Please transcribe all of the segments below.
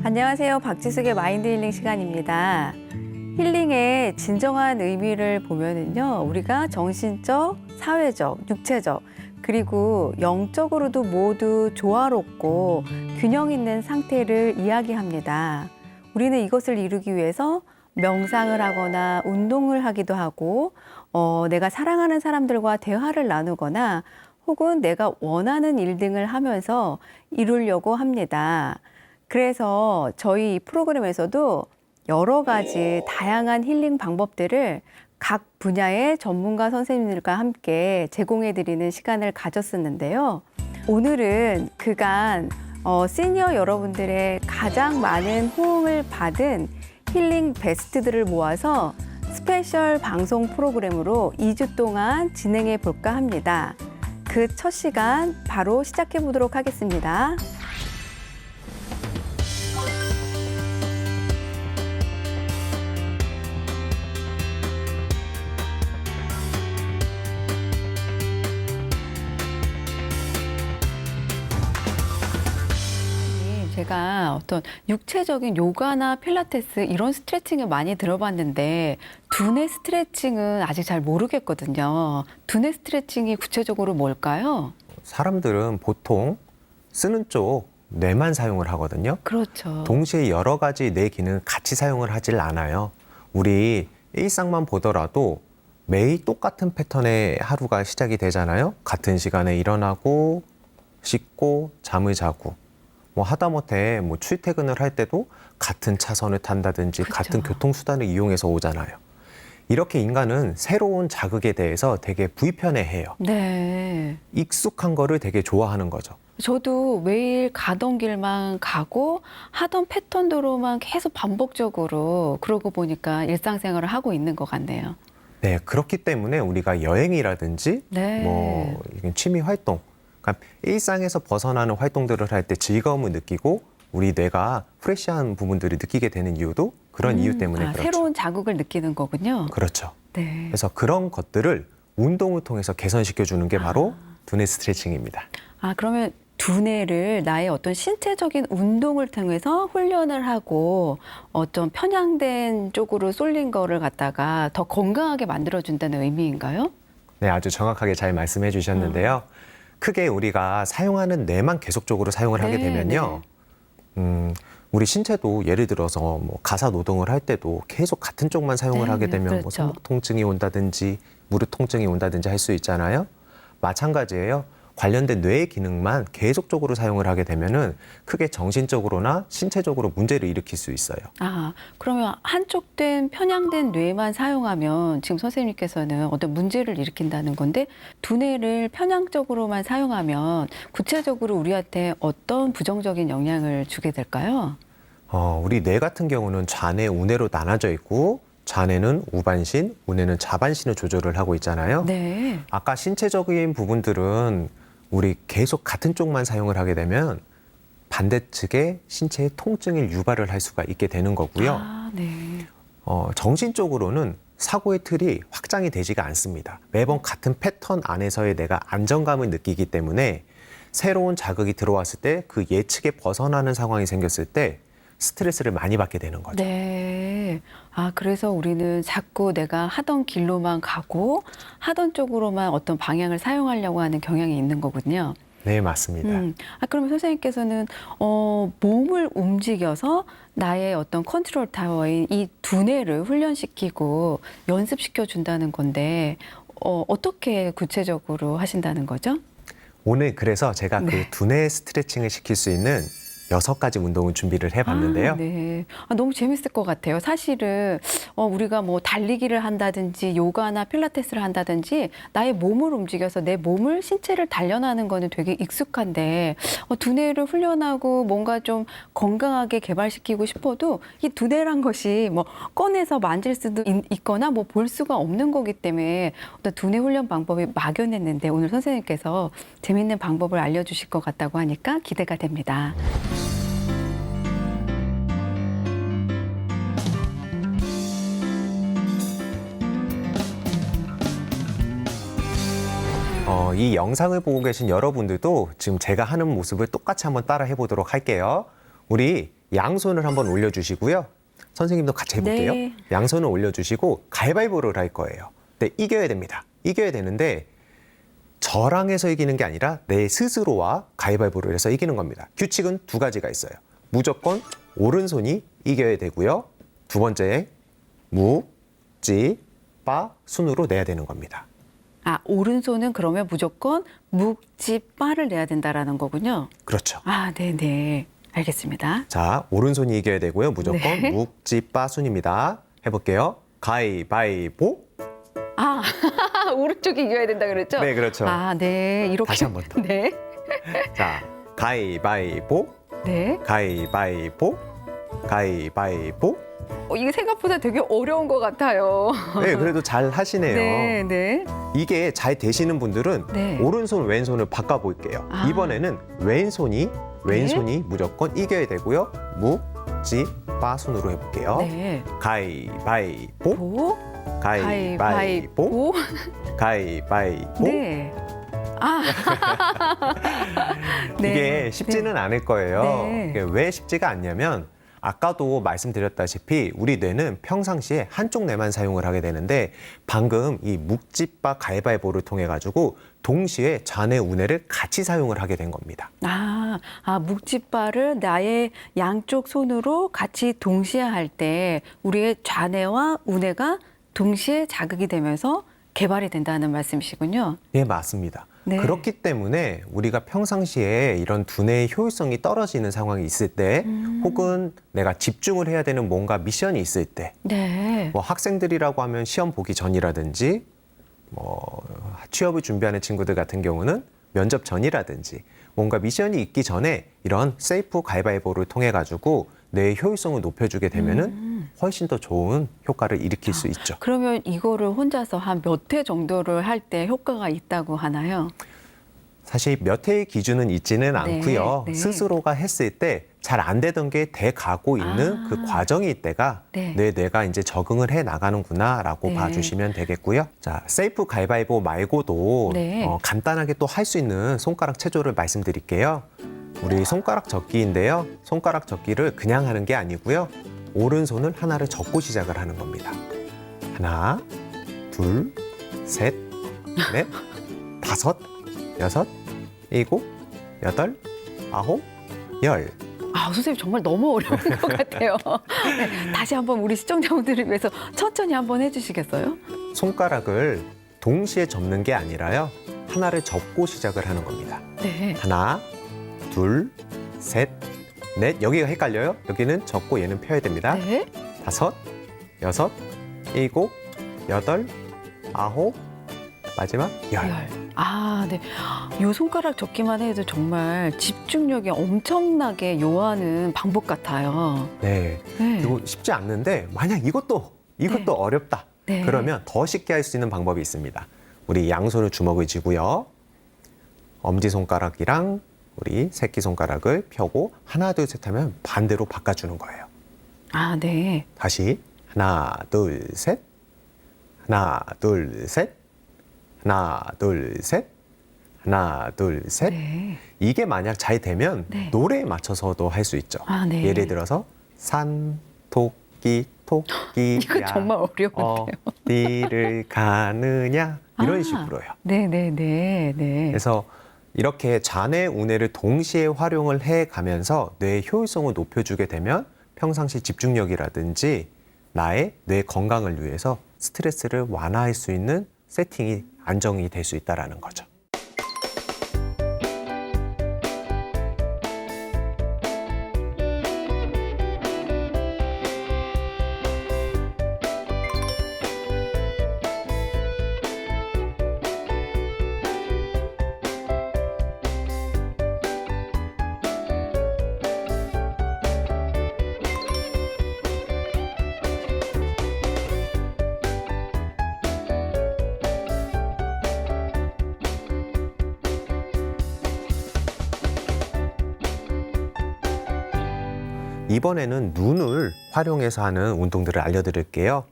안녕하세요. 박지숙의 마인드 힐링 시간입니다. 힐링의 진정한 의미를 보면은요, 우리가 정신적, 사회적, 육체적, 그리고 영적으로도 모두 조화롭고 균형 있는 상태를 이야기합니다. 우리는 이것을 이루기 위해서 명상을 하거나 운동을 하기도 하고, 내가 사랑하는 사람들과 대화를 나누거나 혹은 내가 원하는 일 등을 하면서 이루려고 합니다. 그래서 저희 이 프로그램에서도 여러 가지 다양한 힐링 방법들을 각 분야의 전문가 선생님들과 함께 제공해 드리는 시간을 가졌었는데요. 오늘은 그간 시니어 여러분들의 가장 많은 호응을 받은 힐링 베스트들을 모아서 스페셜 방송 프로그램으로 2주 동안 진행해 볼까 합니다. 그 첫 시간 바로 시작해 보도록 하겠습니다. 제가 어떤 육체적인 요가나 필라테스 이런 스트레칭을 많이 들어봤는데 두뇌 스트레칭은 아직 잘 모르겠거든요. 두뇌 스트레칭이 구체적으로 뭘까요? 사람들은 보통 쓰는 쪽 뇌만 사용을 하거든요. 그렇죠. 동시에 여러 가지 뇌 기능을 같이 사용을 하질 않아요. 우리 일상만 보더라도 매일 똑같은 패턴의 하루가 시작이 되잖아요. 같은 시간에 일어나고 씻고 잠을 자고 뭐 하다못해 뭐 출퇴근을 할 때도 같은 차선을 탄다든지 그렇죠. 같은 교통수단을 이용해서 오잖아요. 이렇게 인간은 새로운 자극에 대해서 되게 불편해해요. 네. 익숙한 거를 되게 좋아하는 거죠. 저도 매일 가던 길만 가고 하던 패턴대로만 계속 반복적으로 그러고 보니까 일상생활을 하고 있는 것 같네요. 네, 그렇기 때문에 우리가 여행이라든지 네. 뭐 이런 취미 활동, 그러니까 일상에서 벗어나는 활동들을 할 때 즐거움을 느끼고 우리 뇌가 프레시한 부분들을 느끼게 되는 이유도 그런 이유 때문에 그렇죠. 새로운 자극을 느끼는 거군요. 그렇죠. 네. 그래서 그런 것들을 운동을 통해서 개선시켜 주는 게 바로 두뇌 스트레칭입니다. 그러면 두뇌를 나의 어떤 신체적인 운동을 통해서 훈련을 하고 어떤 편향된 쪽으로 쏠린 거를 갖다가 더 건강하게 만들어준다는 의미인가요? 네, 아주 정확하게 잘 말씀해 주셨는데요. 크게 우리가 사용하는 뇌만 계속적으로 사용을 하게 네, 되면요. 우리 신체도 예를 들어서 뭐 가사 노동을 할 때도 계속 같은 쪽만 사용을 네, 하게 되면 뭐 그렇죠. 손목 통증이 온다든지 무릎 통증이 온다든지 할 수 있잖아요. 마찬가지예요. 관련된 뇌의 기능만 계속적으로 사용을 하게 되면은 크게 정신적으로나 신체적으로 문제를 일으킬 수 있어요. 그러면 한쪽된 편향된 뇌만 사용하면 지금 선생님께서는 어떤 문제를 일으킨다는 건데 두뇌를 편향적으로만 사용하면 구체적으로 우리한테 어떤 부정적인 영향을 주게 될까요? 우리 뇌 같은 경우는 좌뇌, 우뇌로 나눠져 있고 좌뇌는 우반신, 우뇌는 좌반신을 조절을 하고 있잖아요. 네. 아까 신체적인 부분들은 우리 계속 같은 쪽만 사용을 하게 되면 반대측에 신체의 통증을 유발을 할 수가 있게 되는 거고요. 네. 정신적으로는 사고의 틀이 확장이 되지가 않습니다. 매번 같은 패턴 안에서의 내가 안정감을 느끼기 때문에 새로운 자극이 들어왔을 때 그 예측에 벗어나는 상황이 생겼을 때 스트레스를 많이 받게 되는 거죠. 네. 그래서 우리는 자꾸 내가 하던 길로만 가고 하던 쪽으로만 어떤 방향을 사용하려고 하는 경향이 있는 거군요. 네, 맞습니다. 그러면 선생님께서는 몸을 움직여서 나의 어떤 컨트롤 타워인 이 두뇌를 훈련시키고 연습시켜 준다는 건데 어떻게 구체적으로 하신다는 거죠? 오늘 그래서 제가 그 두뇌 스트레칭을 시킬 수 있는 6가지 운동을 준비를 해봤는데요. 네. 너무 재밌을 것 같아요. 사실은 우리가 뭐 달리기를 한다든지 요가나 필라테스를 한다든지 나의 몸을 움직여서 내 몸을 신체를 단련하는 거는 되게 익숙한데 두뇌를 훈련하고 뭔가 좀 건강하게 개발시키고 싶어도 이 두뇌란 것이 뭐 꺼내서 만질 수도 있거나 뭐 볼 수가 없는 거기 때문에 어떤 두뇌 훈련 방법이 막연했는데 오늘 선생님께서 재밌는 방법을 알려주실 것 같다고 하니까 기대가 됩니다. 이 영상을 보고 계신 여러분들도 지금 제가 하는 모습을 똑같이 한번 따라 해보도록 할게요. 우리 양손을 한번 올려주시고요. 선생님도 같이 해볼게요. 네. 양손을 올려주시고 가위바위보를 할 거예요. 네, 이겨야 됩니다. 이겨야 되는데 저랑 해서 이기는 게 아니라 내 스스로와 가위바위보를 해서 이기는 겁니다. 규칙은 두 가지가 있어요. 무조건 오른손이 이겨야 되고요. 두 번째, 무, 지, 빠, 순으로 내야 되는 겁니다. 아, 오른손은 그러면 무조건 묵지빠를 내야 된다라는 거군요. 그렇죠. 아, 네네. 알겠습니다. 자, 오른손이 이겨야 되고요. 무조건 네. 무, 지, 빠, 순입니다. 해볼게요. 가위바위보. 아, 오른쪽이 이겨야 된다 그랬죠? 네, 그렇죠. 아, 네. 이렇게. 다시 한번 더. 네. 자, 가위바위보, 네. 가위바위보, 가위바위보. 이게 생각보다 되게 어려운 것 같아요. 네, 그래도 잘 하시네요. 네, 네. 이게 잘 되시는 분들은 네. 오른손, 왼손을 바꿔볼게요. 아. 이번에는 왼손이 무조건 이겨야 되고요. 무, 지, 빠, 순으로 해볼게요. 네. 가위바위보, 보, 가위바위보, 가위바위보. 네. 아. 네. 이게 쉽지는 않을 거예요. 네. 이게 왜 쉽지가 않냐면 아까도 말씀드렸다시피 우리 뇌는 평상시에 한쪽 뇌만 사용을 하게 되는데 방금 이 묵지빠 가위바위보를 통해 가지고 동시에 좌뇌 우뇌를 같이 사용을 하게 된 겁니다. 묵지빠를 나의 양쪽 손으로 같이 동시에 할 때 우리의 좌뇌와 우뇌가 동시에 자극이 되면서 개발이 된다는 말씀이시군요. 네, 맞습니다. 네. 그렇기 때문에 우리가 평상시에 이런 두뇌의 효율성이 떨어지는 상황이 있을 때 혹은 내가 집중을 해야 되는 뭔가 미션이 있을 때 네. 뭐 학생들이라고 하면 시험 보기 전이라든지 뭐 취업을 준비하는 친구들 같은 경우는 면접 전이라든지 뭔가 미션이 있기 전에 이런 셀프 가위바위보를 통해 가지고 내 효율성을 높여주게 되면은 훨씬 더 좋은 효과를 일으킬 수 있죠. 그러면 이거를 혼자서 한 몇 회 정도를 할 때 효과가 있다고 하나요? 사실 몇 회의 기준은 있지는 않고요. 네. 스스로가 했을 때 잘 안 되던 게 돼 가고 있는 그 과정일 때가 네. 내 뇌가 이제 적응을 해 나가는구나라고 네. 봐주시면 되겠고요. 자, 셀프 가위바위보 말고도 네. 간단하게 또 할 수 있는 손가락 체조를 말씀드릴게요. 우리 손가락 접기인데요. 손가락 접기를 그냥 하는 게 아니고요. 오른손을 하나를 접고 시작을 하는 겁니다. 하나, 둘, 셋, 넷, 다섯, 여섯, 일곱, 여덟, 아홉, 열. 선생님 정말 너무 어려운 것 같아요. 네, 다시 한번 우리 시청자분들을 위해서 천천히 한번 해주시겠어요? 손가락을 동시에 접는 게 아니라요. 하나를 접고 시작을 하는 겁니다. 네. 하나, 둘, 셋, 넷. 여기가 헷갈려요. 여기는 접고 얘는 펴야 됩니다. 네. 다섯, 여섯, 일곱, 여덟, 아홉, 마지막 열. 네. 요 손가락 접기만 해도 정말 집중력이 엄청나게 요하는 방법 같아요. 네. 네. 그리고 쉽지 않는데 만약 이것도 네. 어렵다. 네. 그러면 더 쉽게 할 수 있는 방법이 있습니다. 우리 양손을 주먹을 쥐고요. 엄지손가락이랑 우리 새끼손가락을 펴고 하나, 둘, 셋 하면 반대로 바꿔주는 거예요. 네. 다시 하나, 둘, 셋. 하나, 둘, 셋. 하나, 둘, 셋. 하나, 둘, 셋. 네. 이게 만약 잘 되면 네. 노래에 맞춰서도 할 수 있죠. 네. 예를 들어서 산, 토끼, 토끼야. 이거 정말 어려운데요. 어디를 가느냐 이런 식으로요. 네. 그래서 이렇게 좌뇌, 우뇌를 동시에 활용을 해가면서 뇌의 효율성을 높여주게 되면 평상시 집중력이라든지 나의 뇌 건강을 위해서 스트레스를 완화할 수 있는 세팅이 안정이 될 수 있다는 거죠. 이번에는 눈을 활용해서 하는 운동들을 알려드릴게요.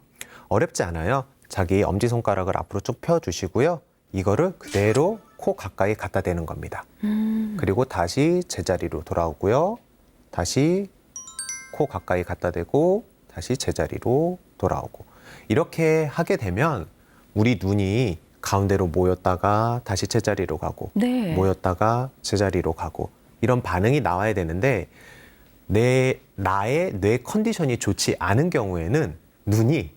어렵지 않아요. 자기 엄지손가락을 앞으로 쭉 펴주시고요. 이거를 그대로 코 가까이 갖다 대는 겁니다. 그리고 다시 제자리로 돌아오고요. 다시 코 가까이 갖다 대고 다시 제자리로 돌아오고. 이렇게 하게 되면 우리 눈이 가운데로 모였다가 다시 제자리로 가고 네. 모였다가 제자리로 가고 이런 반응이 나와야 되는데 나의 뇌 컨디션이 좋지 않은 경우에는 눈이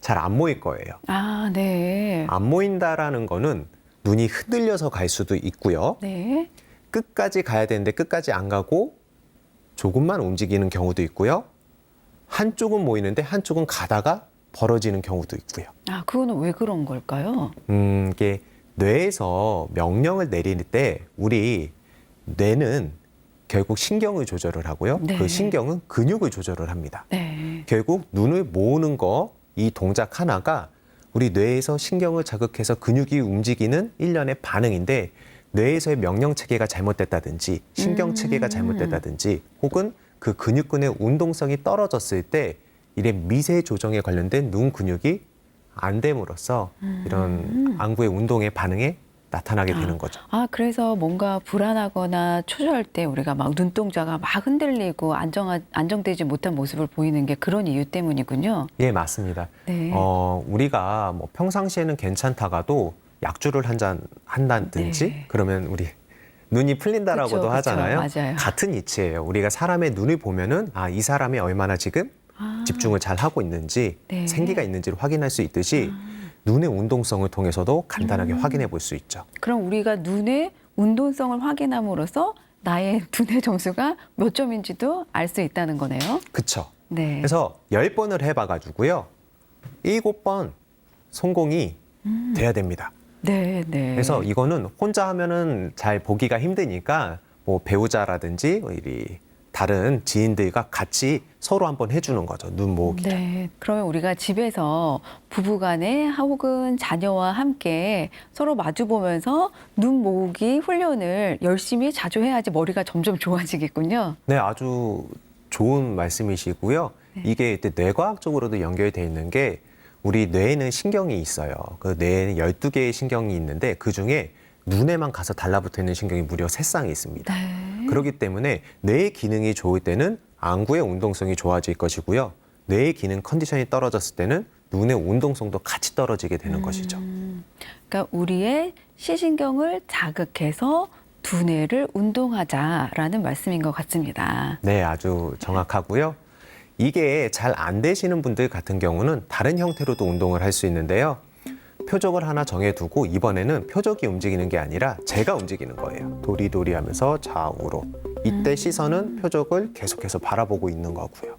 잘 안 모일 거예요. 아, 네. 안 모인다라는 거는 눈이 흔들려서 갈 수도 있고요. 네. 끝까지 가야 되는데 끝까지 안 가고 조금만 움직이는 경우도 있고요. 한쪽은 모이는데 한쪽은 가다가 벌어지는 경우도 있고요. 아, 그거는 왜 그런 걸까요? 이게 뇌에서 명령을 내릴 때 우리 뇌는 결국 신경을 조절을 하고요. 네. 그 신경은 근육을 조절을 합니다. 네. 결국 눈을 모으는 거, 이 동작 하나가 우리 뇌에서 신경을 자극해서 근육이 움직이는 일련의 반응인데 뇌에서의 명령 체계가 잘못됐다든지 신경 체계가 잘못됐다든지 혹은 그 근육근의 운동성이 떨어졌을 때 이런 미세 조정에 관련된 눈 근육이 안 됨으로써 이런 안구의 운동의 반응에 나타나게 되는 거죠. 아, 그래서 뭔가 불안하거나 초조할 때 우리가 막 눈동자가 막 흔들리고 안정되지 못한 모습을 보이는 게 그런 이유 때문이군요. 예, 맞습니다. 네. 우리가 뭐 평상시에는 괜찮다가도 약주를 한 잔 한다든지 네. 그러면 우리 눈이 풀린다라고도 그쵸, 그쵸. 하잖아요. 맞아요. 같은 이치예요. 우리가 사람의 눈을 보면은 이 사람이 얼마나 지금 집중을 잘 하고 있는지 네. 생기가 있는지를 확인할 수 있듯이 눈의 운동성을 통해서도 간단하게 확인해 볼 수 있죠. 그럼 우리가 눈의 운동성을 확인함으로써 나의 두뇌 점수가 몇 점인지도 알 수 있다는 거네요. 그렇죠. 네. 그래서 10번을 해봐가지고요. 7번 성공이 돼야 됩니다. 네, 네. 그래서 이거는 혼자 하면은 잘 보기가 힘드니까 뭐 배우자라든지 이 다른 지인들과 같이 서로 한번 해주는 거죠. 눈 모으기를. 네. 그러면 우리가 집에서 부부간에 혹은 자녀와 함께 서로 마주 보면서 눈 모으기 훈련을 열심히 자주 해야지 머리가 점점 좋아지겠군요. 네, 아주 좋은 말씀이시고요. 이게 이제 뇌과학적으로도 연결돼 있는 게 우리 뇌에는 신경이 있어요. 그 뇌에는 12개의 신경이 있는데 그중에 눈에만 가서 달라붙어 있는 신경이 무려 3쌍이 있습니다. 네. 그렇기 때문에 뇌의 기능이 좋을 때는 안구의 운동성이 좋아질 것이고요. 뇌의 기능 컨디션이 떨어졌을 때는 눈의 운동성도 같이 떨어지게 되는 것이죠. 그러니까 우리의 시신경을 자극해서 두뇌를 운동하자라는 말씀인 것 같습니다. 네, 아주 정확하고요. 이게 잘 안 되시는 분들 같은 경우는 다른 형태로도 운동을 할 수 있는데요. 표적을 하나 정해두고 이번에는 표적이 움직이는 게 아니라 제가 움직이는 거예요. 도리도리 하면서 좌우로. 이때 시선은 표적을 계속해서 바라보고 있는 거고요.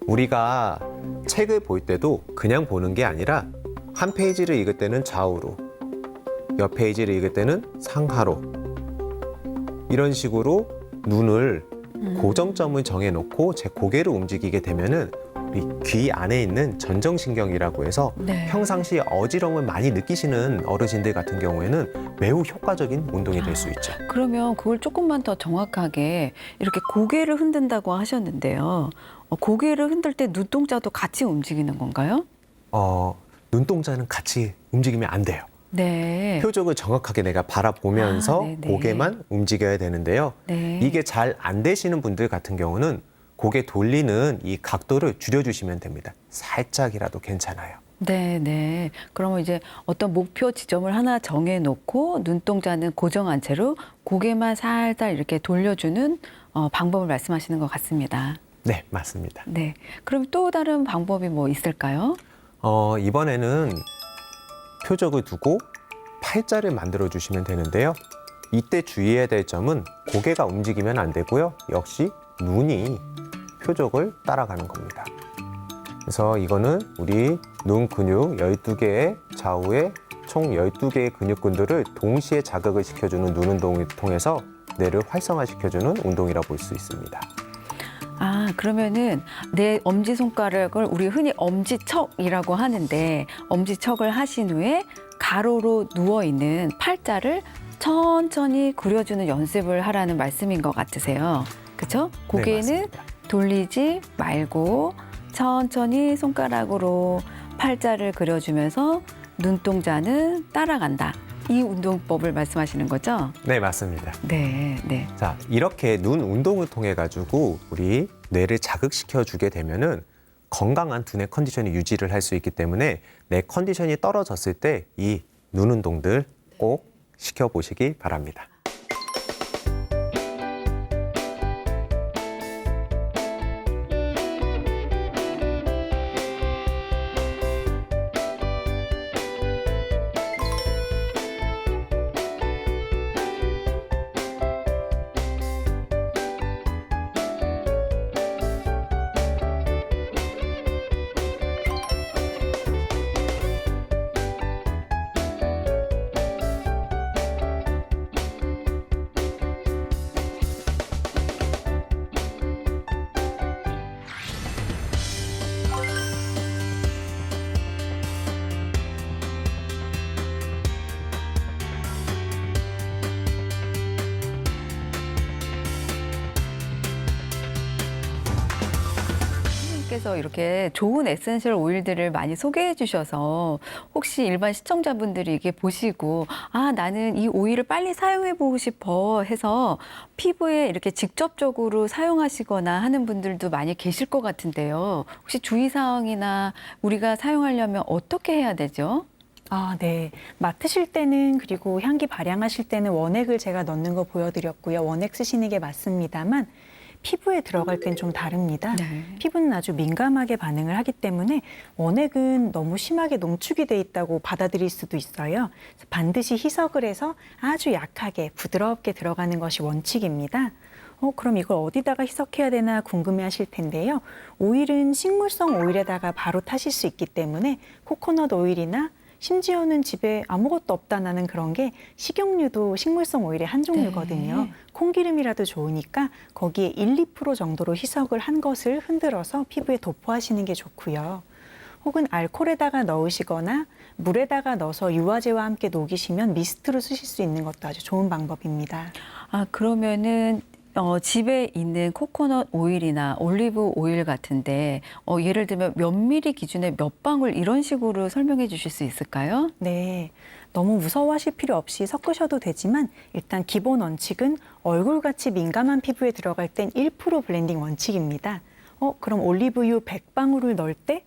우리가 책을 볼 때도 그냥 보는 게 아니라 한 페이지를 읽을 때는 좌우로, 옆 페이지를 읽을 때는 상하로 이런 식으로 눈을 고정점을 정해놓고 제 고개를 움직이게 되면은 우리 귀 안에 있는 전정신경이라고 해서 네. 평상시 어지러움을 많이 느끼시는 어르신들 같은 경우에는 매우 효과적인 운동이 될 수 있죠. 그러면 그걸 조금만 더 정확하게 이렇게 고개를 흔든다고 하셨는데요. 고개를 흔들 때 눈동자도 같이 움직이는 건가요? 눈동자는 같이 움직이면 안 돼요. 네. 표적을 정확하게 내가 바라보면서 네네. 고개만 움직여야 되는데요. 네. 이게 잘 안 되시는 분들 같은 경우는 고개 돌리는 이 각도를 줄여주시면 됩니다. 살짝이라도 괜찮아요. 네, 네. 그러면 이제 어떤 목표 지점을 하나 정해놓고 눈동자는 고정한 채로 고개만 살짝 이렇게 돌려주는 방법을 말씀하시는 것 같습니다. 네, 맞습니다. 네. 그럼 또 다른 방법이 뭐 있을까요? 이번에는 표적을 두고 팔자를 만들어 주시면 되는데요. 이때 주의해야 될 점은 고개가 움직이면 안 되고요. 역시 눈이 표적을 따라가는 겁니다. 그래서 이거는 우리 눈 근육 12개의 좌우에 총 12개의 근육군들을 동시에 자극을 시켜주는 눈 운동을 통해서 뇌를 활성화시켜주는 운동이라고 볼 수 있습니다. 아, 그러면은 내 엄지손가락을 우리 흔히 엄지척이라고 하는데 엄지척을 하신 후에 가로로 누워있는 팔자를 천천히 그려주는 연습을 하라는 말씀인 것 같으세요. 그렇죠? 고개는 맞습니다. 돌리지 말고 천천히 손가락으로 팔자를 그려주면서 눈동자는 따라간다. 이 운동법을 말씀하시는 거죠? 네, 맞습니다. 네, 네. 자, 이렇게 눈 운동을 통해 가지고 우리 뇌를 자극시켜 주게 되면은 건강한 두뇌 컨디션이 유지를 할 수 있기 때문에 뇌 컨디션이 떨어졌을 때 이 눈 운동들 꼭 시켜보시기 바랍니다. 께서 이렇게 좋은 에센셜 오일들을 많이 소개해 주셔서 혹시 일반 시청자분들이 이게 보시고 아, 나는 이 오일을 빨리 사용해 보고 싶어 해서 피부에 이렇게 직접적으로 사용하시거나 하는 분들도 많이 계실 것 같은데요. 혹시 주의사항이나 우리가 사용하려면 어떻게 해야 되죠? 아, 네. 맡으실 때는 그리고 향기 발향하실 때는 원액을 제가 넣는 거 보여드렸고요. 원액 쓰시는 게 맞습니다만 피부에 들어갈 땐 좀 다릅니다. 네. 피부는 아주 민감하게 반응을 하기 때문에 원액은 너무 심하게 농축이 돼 있다고 받아들일 수도 있어요. 그래서 반드시 희석을 해서 아주 약하게 부드럽게 들어가는 것이 원칙입니다. 그럼 이걸 어디다가 희석해야 되나 궁금해하실 텐데요. 오일은 식물성 오일에다가 바로 타실 수 있기 때문에 코코넛 오일이나 심지어는 집에 아무것도 없다 나는 그런 게 식용유도 식물성 오일의 한 종류거든요. 네. 콩기름이라도 좋으니까 거기에 1, 2% 정도로 희석을 한 것을 흔들어서 피부에 도포하시는 게 좋고요. 혹은 알코올에다가 넣으시거나 물에다가 넣어서 유화제와 함께 녹이시면 미스트로 쓰실 수 있는 것도 아주 좋은 방법입니다. 아, 그러면은 집에 있는 코코넛 오일이나 올리브 오일 같은데 예를 들면 몇 미리 기준에 몇 방울 이런 식으로 설명해 주실 수 있을까요? 네, 너무 무서워하실 필요 없이 섞으셔도 되지만 일단 기본 원칙은 얼굴같이 민감한 피부에 들어갈 땐 1% 블렌딩 원칙입니다. 그럼 올리브유 100방울을 넣을 때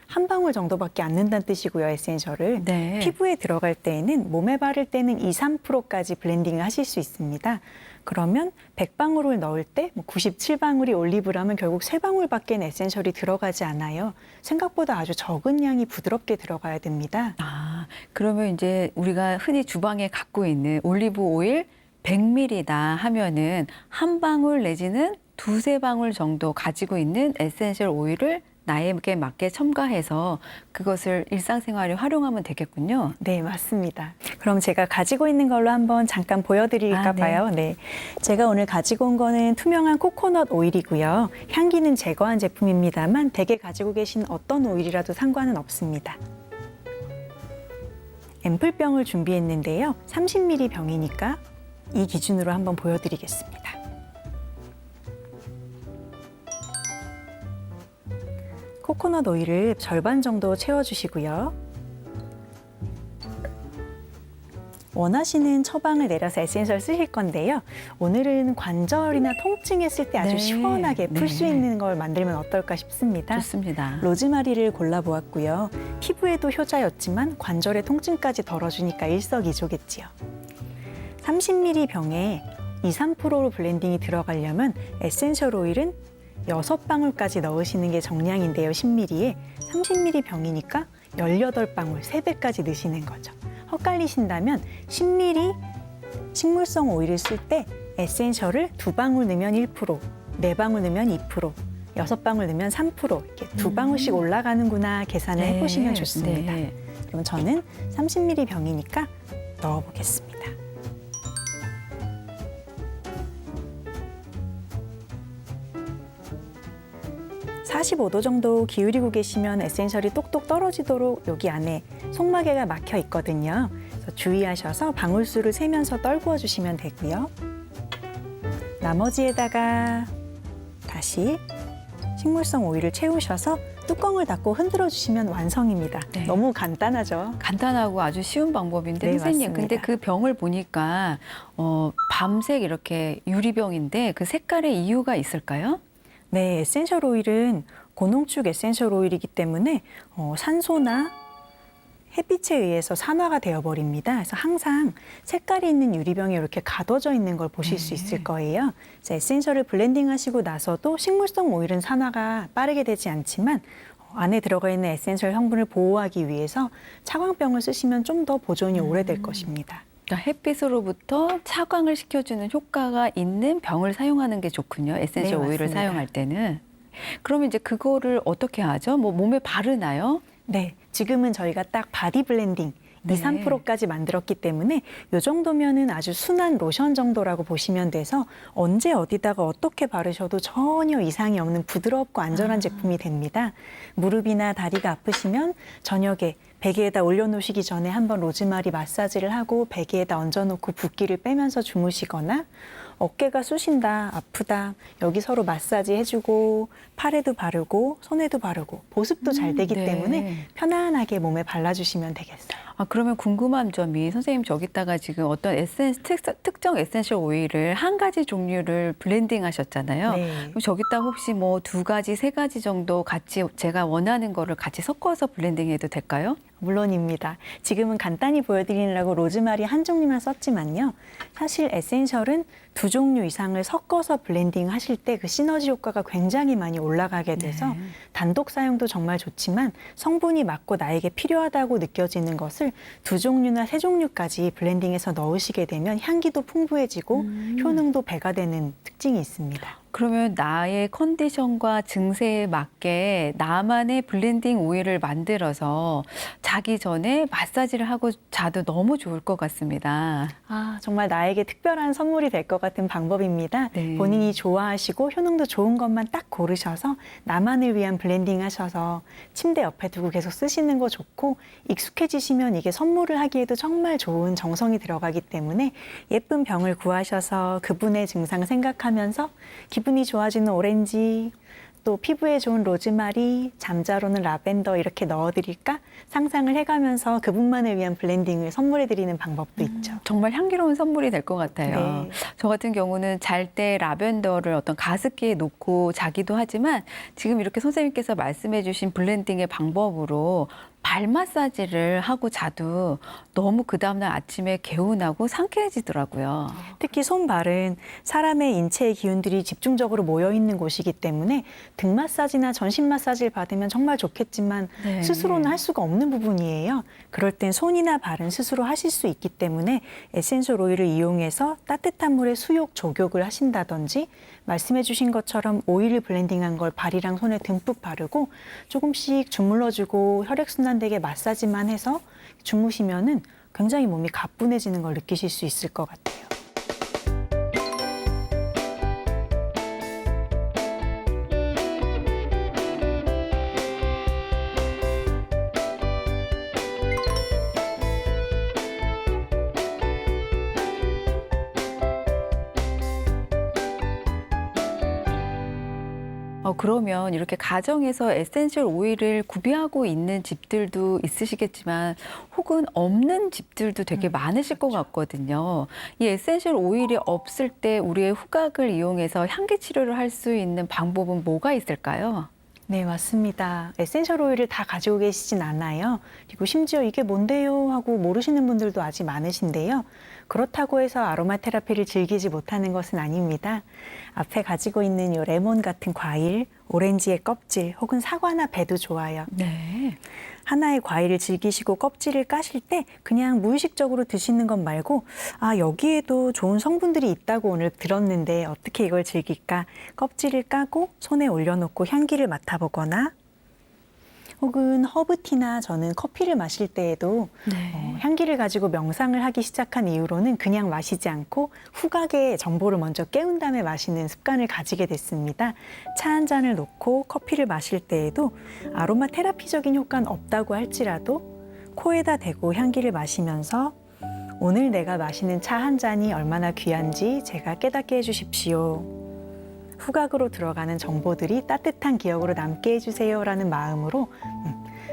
한 방울 정도밖에 안 넣는다는 뜻이고요, 에센셜을. 네. 피부에 들어갈 때에는 몸에 바를 때는 2, 3%까지 블렌딩을 하실 수 있습니다. 그러면 100방울을 넣을 때 97방울이 올리브라면 결국 3방울밖에 에센셜이 들어가지 않아요. 생각보다 아주 적은 양이 부드럽게 들어가야 됩니다. 아, 그러면 이제 우리가 흔히 주방에 갖고 있는 올리브 오일 100ml다 하면은 한 방울 내지는 두세 방울 정도 가지고 있는 에센셜 오일을 나에게 맞게 첨가해서 그것을 일상생활에 활용하면 되겠군요. 네, 맞습니다. 그럼 제가 가지고 있는 걸로 한번 잠깐 보여드릴까 봐요. 네. 제가 오늘 가지고 온 거는 투명한 코코넛 오일이고요. 향기는 제거한 제품입니다만 댁에 가지고 계신 어떤 오일이라도 상관은 없습니다. 앰플병을 준비했는데요. 30ml 병이니까 이 기준으로 한번 보여드리겠습니다. 코코넛 오일을 절반 정도 채워주시고요. 원하시는 처방을 내려서 에센셜 쓰실 건데요. 오늘은 관절이나 통증했을 때 아주 네. 시원하게 풀 수 네. 있는 걸 만들면 어떨까 싶습니다. 좋습니다. 로즈마리를 골라보았고요. 피부에도 효자였지만 관절의 통증까지 덜어주니까 일석이조겠지요. 30ml 병에 2, 3%로 블렌딩이 들어가려면 에센셜 오일은 6방울까지 넣으시는 게 정량인데요. 10ml에 30ml 병이니까 18방울, 3배까지 넣으시는 거죠. 헷갈리신다면 10ml 식물성 오일을 쓸 때 에센셜을 2방울 넣으면 1%, 4방울 넣으면 2%, 6방울 넣으면 3% 이렇게 2방울씩 올라가는구나 계산을 네. 해보시면 좋습니다. 네. 그럼 저는 30ml 병이니까 넣어보겠습니다. 45도 정도 기울이고 계시면 에센셜이 똑똑 떨어지도록 여기 안에 속마개가 막혀 있거든요. 그래서 주의하셔서 방울수를 세면서 떨구어 주시면 되고요. 나머지에다가 다시 식물성 오일을 채우셔서 뚜껑을 닫고 흔들어 주시면 완성입니다. 네. 너무 간단하죠? 간단하고 아주 쉬운 방법인데 네, 선생님, 맞습니다. 근데 그 병을 보니까 밤색 이렇게 유리병인데 그 색깔의 이유가 있을까요? 네, 에센셜 오일은 고농축 에센셜 오일이기 때문에 산소나 햇빛에 의해서 산화가 되어버립니다. 그래서 항상 색깔이 있는 유리병에 이렇게 가둬져 있는 걸 보실 수 있을 거예요. 그래서 에센셜을 블렌딩하시고 나서도 식물성 오일은 산화가 빠르게 되지 않지만 안에 들어가 있는 에센셜 성분을 보호하기 위해서 차광병을 쓰시면 좀 더 보존이 오래될 것입니다. 그러니까 햇빛으로부터 차광을 시켜주는 효과가 있는 병을 사용하는 게 좋군요. 에센셜 네, 오일을 맞습니다. 사용할 때는. 그러면 이제 그거를 어떻게 하죠? 뭐 몸에 바르나요? 네, 지금은 저희가 딱 바디 블렌딩 네. 2, 3%까지 만들었기 때문에 이 정도면은 아주 순한 로션 정도라고 보시면 돼서 언제 어디다가 어떻게 바르셔도 전혀 이상이 없는 부드럽고 안전한 제품이 됩니다. 무릎이나 다리가 아프시면 저녁에 베개에다 올려놓으시기 전에 한번 로즈마리 마사지를 하고 베개에다 얹어놓고 붓기를 빼면서 주무시거나 어깨가 쑤신다, 아프다, 여기 서로 마사지 해주고 팔에도 바르고 손에도 바르고 보습도 잘 되기 네. 때문에 편안하게 몸에 발라주시면 되겠어요. 그러면 궁금한 점이 선생님 저기다가 지금 어떤 특정 에센셜 오일을 한 가지 종류를 블렌딩 하셨잖아요. 네. 그럼 저기다 혹시 뭐 2가지, 3가지 정도 같이 제가 원하는 거를 같이 섞어서 블렌딩 해도 될까요? 물론입니다. 지금은 간단히 보여드리려고 로즈마리 한 종류만 썼지만요. 사실 에센셜은 2종류 이상을 섞어서 블렌딩 하실 때 그 시너지 효과가 굉장히 많이 올라가게 돼서 네. 단독 사용도 정말 좋지만 성분이 맞고 나에게 필요하다고 느껴지는 것을 2종류나 3종류까지 블렌딩해서 넣으시게 되면 향기도 풍부해지고 효능도 배가 되는 특징이 있습니다. 그러면 나의 컨디션과 증세에 맞게 나만의 블렌딩 오일을 만들어서 자기 전에 마사지를 하고 자도 너무 좋을 것 같습니다. 정말 나에게 특별한 선물이 될 것 같은 방법입니다. 네. 본인이 좋아하시고 효능도 좋은 것만 딱 고르셔서 나만을 위한 블렌딩 하셔서 침대 옆에 두고 계속 쓰시는 거 좋고 익숙해지시면 이게 선물을 하기에도 정말 좋은 정성이 들어가기 때문에 예쁜 병을 구하셔서 그분의 증상 생각하면서 기분이 좋아지는 오렌지, 또 피부에 좋은 로즈마리, 잠자로는 라벤더 이렇게 넣어드릴까 상상을 해가면서 그분만을 위한 블렌딩을 선물해드리는 방법도 있죠. 정말 향기로운 선물이 될 것 같아요. 네. 저 같은 경우는 잘 때 라벤더를 어떤 가습기에 놓고 자기도 하지만 지금 이렇게 선생님께서 말씀해 주신 블렌딩의 방법으로 발 마사지를 하고 자도 너무 그 다음날 아침에 개운하고 상쾌해지더라고요. 특히 손발은 사람의 인체의 기운들이 집중적으로 모여 있는 곳이기 때문에 등 마사지나 전신 마사지를 받으면 정말 좋겠지만 네. 스스로는 할 수가 없는 부분이에요. 그럴 땐 손이나 발은 스스로 하실 수 있기 때문에 에센셜 오일을 이용해서 따뜻한 물에 수욕, 조욕을 하신다든지 말씀해 주신 것처럼 오일을 블렌딩한 걸 발이랑 손에 듬뿍 바르고 조금씩 주물러주고 혈액순환 되게 마사지만 해서 주무시면은 굉장히 몸이 가뿐해지는 걸 느끼실 수 있을 것 같아요. 그러면 이렇게 가정에서 에센셜 오일을 구비하고 있는 집들도 있으시겠지만 혹은 없는 집들도 되게 많으실 것 같거든요. 이 에센셜 오일이 없을 때 우리의 후각을 이용해서 향기 치료를 할 수 있는 방법은 뭐가 있을까요? 네, 맞습니다. 에센셜 오일을 다 가지고 계시진 않아요. 그리고 심지어 이게 뭔데요? 하고 모르시는 분들도 아직 많으신데요. 그렇다고 해서 아로마 테라피를 즐기지 못하는 것은 아닙니다. 앞에 가지고 있는 이 레몬 같은 과일, 오렌지의 껍질 혹은 사과나 배도 좋아요. 네. 하나의 과일을 즐기시고 껍질을 까실 때 그냥 무의식적으로 드시는 것 말고 여기에도 좋은 성분들이 있다고 오늘 들었는데 어떻게 이걸 즐길까? 껍질을 까고 손에 올려놓고 향기를 맡아보거나 혹은 허브티나 저는 커피를 마실 때에도 네. 향기를 가지고 명상을 하기 시작한 이후로는 그냥 마시지 않고 후각의 정보를 먼저 깨운 다음에 마시는 습관을 가지게 됐습니다. 차 한 잔을 놓고 커피를 마실 때에도 아로마 테라피적인 효과는 없다고 할지라도 코에다 대고 향기를 마시면서 오늘 내가 마시는 차 한 잔이 얼마나 귀한지 제가 깨닫게 해주십시오. 후각으로 들어가는 정보들이 따뜻한 기억으로 남게 해주세요라는 마음으로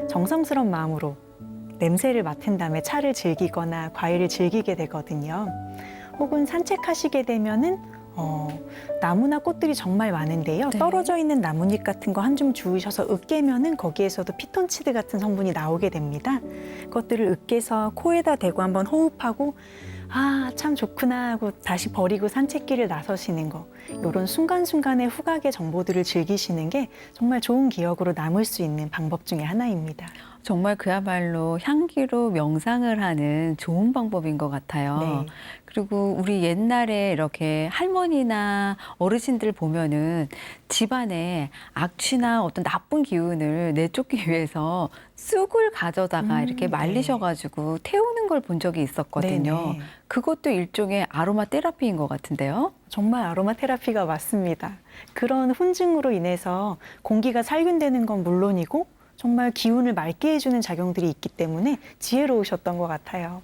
정성스러운 마음으로 냄새를 맡은 다음에 차를 즐기거나 과일을 즐기게 되거든요. 혹은 산책하시게 되면은 나무나 꽃들이 정말 많은데요. 네. 떨어져 있는 나뭇잎 같은 거 한 줌 주우셔서 으깨면은 거기에서도 피톤치드 같은 성분이 나오게 됩니다. 그것들을 으깨서 코에다 대고 한번 호흡하고 참 좋구나 하고 다시 버리고 산책길을 나서시는 거. 이런 순간순간의 후각의 정보들을 즐기시는 게 정말 좋은 기억으로 남을 수 있는 방법 중에 하나입니다. 정말 그야말로 향기로 명상을 하는 좋은 방법인 것 같아요. 네. 그리고 우리 옛날에 이렇게 할머니나 어르신들 보면은 집안에 악취나 어떤 나쁜 기운을 내쫓기 위해서 쑥을 가져다가 이렇게 네. 말리셔가지고 태우는 걸 본 적이 있었거든요. 네네. 그것도 일종의 아로마 테라피인 것 같은데요. 정말 아로마 테라피가 맞습니다. 그런 혼증으로 인해서 공기가 살균되는 건 물론이고 정말 기운을 맑게 해주는 작용들이 있기 때문에 지혜로우셨던 것 같아요.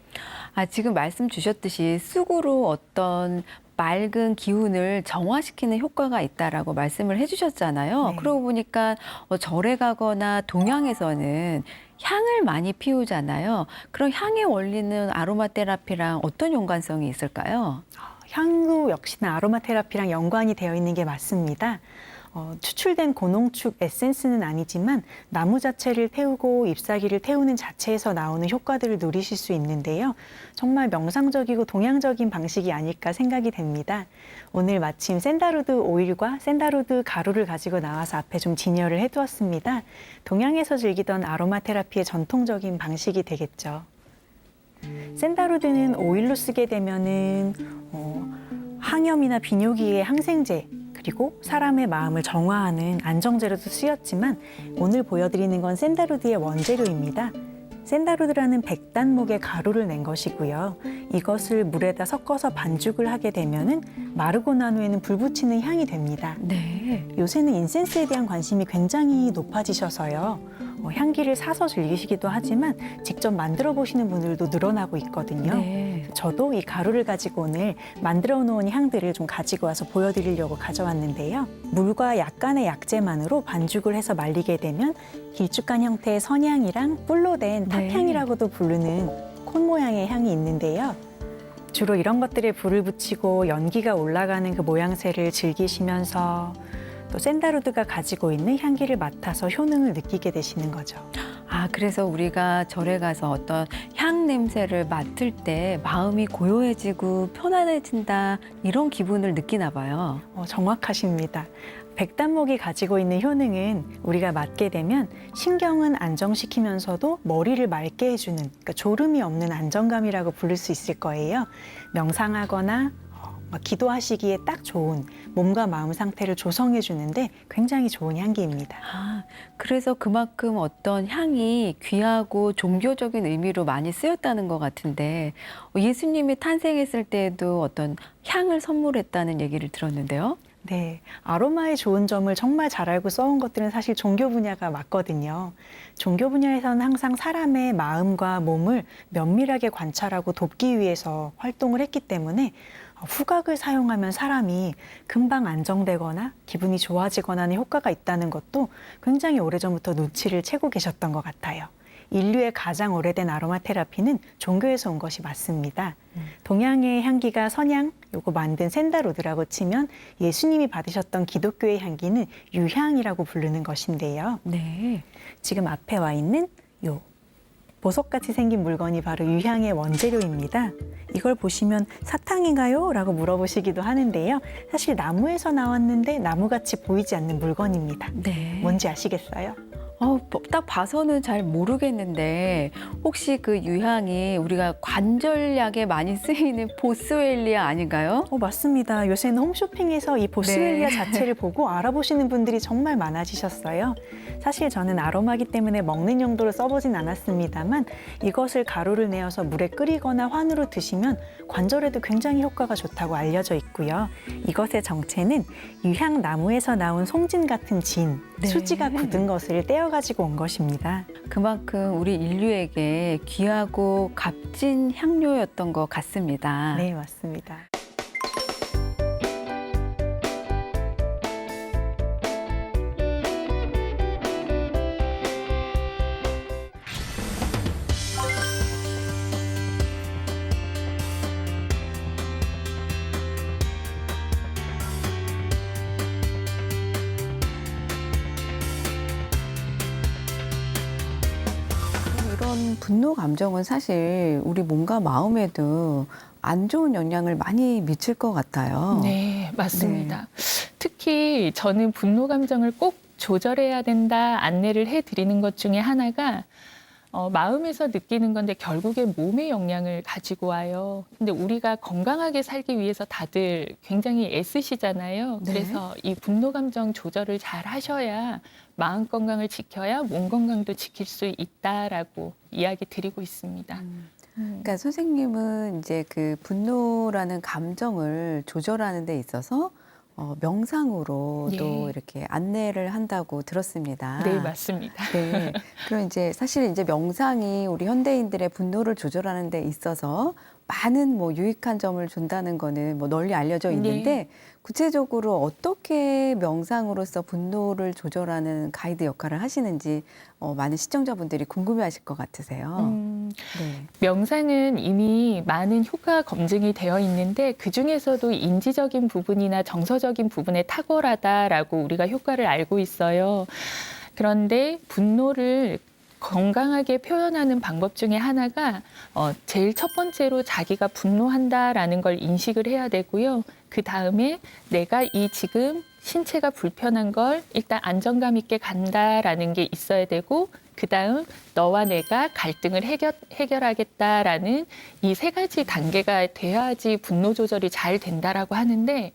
지금 말씀 주셨듯이 쑥으로 어떤 맑은 기운을 정화시키는 효과가 있다라고 말씀을 해주셨잖아요. 네. 그러고 보니까 절에 가거나 동양에서는 향을 많이 피우잖아요. 그럼 향의 원리는 아로마 테라피랑 어떤 연관성이 있을까요? 향도 역시나 아로마 테라피랑 연관이 되어 있는 게 맞습니다. 추출된 고농축 에센스는 아니지만 나무 자체를 태우고 잎사귀를 태우는 자체에서 나오는 효과들을 누리실 수 있는데요. 정말 명상적이고 동양적인 방식이 아닐까 생각이 됩니다. 오늘 마침 샌다루드 오일과 샌다루드 가루를 가지고 나와서 앞에 좀 진열을 해두었습니다. 동양에서 즐기던 아로마 테라피의 전통적인 방식이 되겠죠. 샌다루드는 오일로 쓰게 되면은 항염이나 비뇨기의 항생제 그리고 사람의 마음을 정화하는 안정제로도 쓰였지만 오늘 보여드리는 건 샌다루드의 원재료입니다. 샌다루드라는 백단목의 가루를 낸 것이고요. 이것을 물에다 섞어서 반죽을 하게 되면은 마르고 난 후에는 불 붙이는 향이 됩니다. 네. 요새는 인센스에 대한 관심이 굉장히 높아지셔서요. 향기를 사서 즐기시기도 하지만 직접 만들어 보시는 분들도 늘어나고 있거든요. 네. 저도 이 가루를 가지고 오늘 만들어 놓은 향들을 좀 가지고 와서 보여드리려고 가져왔는데요. 물과 약간의 약재만으로 반죽을 해서 말리게 되면 길쭉한 형태의 선향이랑 뿔로 된 네. 탑향이라고도 부르는 콘 모양의 향이 있는데요. 주로 이런 것들에 불을 붙이고 연기가 올라가는 그 모양새를 즐기시면서 또 샌다루드가 가지고 있는 향기를 맡아서 효능을 느끼게 되시는 거죠. 그래서 우리가 절에 가서 어떤 향 냄새를 맡을 때 마음이 고요해지고 편안해진다 이런 기분을 느끼나 봐요. 정확하십니다. 백단목이 가지고 있는 효능은 우리가 맡게 되면 신경은 안정시키면서도 머리를 맑게 해주는 그러니까 졸음이 없는 안정감이라고 부를 수 있을 거예요. 명상하거나 기도하시기에 딱 좋은 몸과 마음 상태를 조성해 주는데 굉장히 좋은 향기입니다. 그래서 그만큼 어떤 향이 귀하고 종교적인 의미로 많이 쓰였다는 것 같은데 예수님이 탄생했을 때에도 어떤 향을 선물했다는 얘기를 들었는데요. 네, 아로마의 좋은 점을 정말 잘 알고 써온 것들은 사실 종교 분야가 맞거든요. 종교 분야에서는 항상 사람의 마음과 몸을 면밀하게 관찰하고 돕기 위해서 활동을 했기 때문에 후각을 사용하면 사람이 금방 안정되거나 기분이 좋아지거나 하는 효과가 있다는 것도 굉장히 오래전부터 눈치를 채고 계셨던 것 같아요. 인류의 가장 오래된 아로마 테라피는 종교에서 온 것이 맞습니다. 동양의 향기가 선향, 요거 만든 샌다루드라고 치면 예수님이 받으셨던 기독교의 향기는 유향이라고 부르는 것인데요. 네. 지금 앞에 와 있는 요 보석같이 생긴 물건이 바로 유향의 원재료입니다. 이걸 보시면 사탕인가요? 라고 물어보시기도 하는데요. 사실 나무에서 나왔는데 나무같이 보이지 않는 물건입니다. 네. 뭔지 아시겠어요? 딱 봐서는 잘 모르겠는데 혹시 그 유향이 우리가 관절약에 많이 쓰이는 보스웰리아 아닌가요? 맞습니다. 요새는 홈쇼핑에서 이 보스웰리아 네. 자체를 보고 알아보시는 분들이 정말 많아지셨어요. 사실 저는 아로마기 때문에 먹는 용도로 써보진 않았습니다만 이것을 가루를 내어서 물에 끓이거나 환으로 드시면 관절에도 굉장히 효과가 좋다고 알려져 있고요. 이것의 정체는 유향나무에서 나온 송진 같은 진, 네. 수지가 굳은 것을 떼어가지고 온 것입니다. 그만큼 우리 인류에게 귀하고 값진 향료였던 것 같습니다. 네, 맞습니다. 분노 감정은 사실 우리 몸과 마음에도 안 좋은 영향을 많이 미칠 것 같아요. 네, 맞습니다. 특히 저는 분노 감정을 꼭 조절해야 된다 안내를 해드리는 것 중에 하나가 마음에서 느끼는 건데 결국에 몸에 영향을 가지고 와요. 근데 우리가 건강하게 살기 위해서 다들 굉장히 애쓰시잖아요. 네. 그래서 이 분노 감정 조절을 잘 하셔야 마음 건강을 지켜야 몸 건강도 지킬 수 있다라고 이야기 드리고 있습니다. 그러니까 선생님은 이제 그 분노라는 감정을 조절하는 데 있어서 명상으로도 예. 이렇게 안내를 한다고 들었습니다. 네, 맞습니다. 네. 그럼 이제 사실 이제 명상이 우리 현대인들의 분노를 조절하는 데 있어서 많은 뭐 유익한 점을 준다는 거는 뭐 널리 알려져 있는데 구체적으로 어떻게 명상으로서 분노를 조절하는 가이드 역할을 하시는지 많은 시청자분들이 궁금해하실 것 같으세요. 네. 명상은 이미 많은 효과 검증이 되어 있는데 그중에서도 인지적인 부분이나 정서적인 부분에 탁월하다라고 우리가 효과를 알고 있어요. 그런데 분노를 건강하게 표현하는 방법 중에 하나가 제일 첫 번째로 자기가 분노한다라는 걸 인식을 해야 되고요. 그 다음에 내가 이 지금 신체가 불편한 걸 일단 안정감 있게 간다라는 게 있어야 되고 그 다음 너와 내가 갈등을 해결하겠다라는 이 세 가지 단계가 돼야지 분노 조절이 잘 된다라고 하는데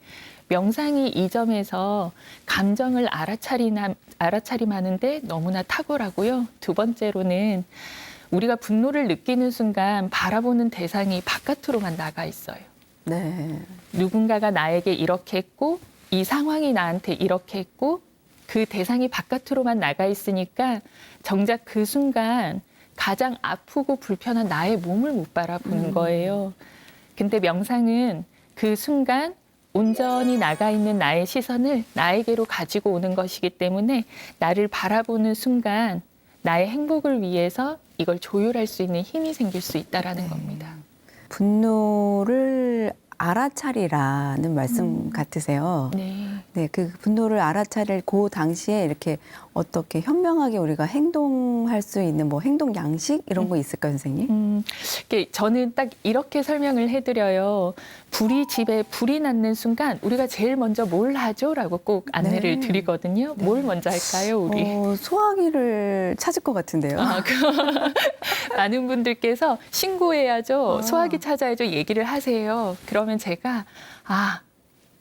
명상이 이 점에서 감정을 알아차림하는데 너무나 탁월하고요. 두 번째로는 우리가 분노를 느끼는 순간 바라보는 대상이 바깥으로만 나가 있어요. 네. 누군가가 나에게 이렇게 했고 이 상황이 나한테 이렇게 했고 그 대상이 바깥으로만 나가 있으니까 정작 그 순간 가장 아프고 불편한 나의 몸을 못 바라보는 거예요. 근데 명상은 그 순간 온전히 나가 있는 나의 시선을 나에게로 가지고 오는 것이기 때문에 나를 바라보는 순간 나의 행복을 위해서 이걸 조율할 수 있는 힘이 생길 수 있다라는 겁니다. 분노를 알아차리라는 말씀 같으세요. 네. 네, 그 분노를 알아차릴 그 당시에 이렇게 어떻게 현명하게 우리가 행동할 수 있는 뭐 행동 양식 이런 거 있을까요, 선생님? 저는 딱 이렇게 설명을 해드려요. 집에 불이 났는 순간 우리가 제일 먼저 뭘 하죠?라고 꼭 안내를 네. 드리거든요. 뭘 먼저 할까요, 우리? 소화기를 찾을 것 같은데요. 많은 분들께서 신고해야죠, 소화기 찾아야죠 얘기를 하세요. 그러면 제가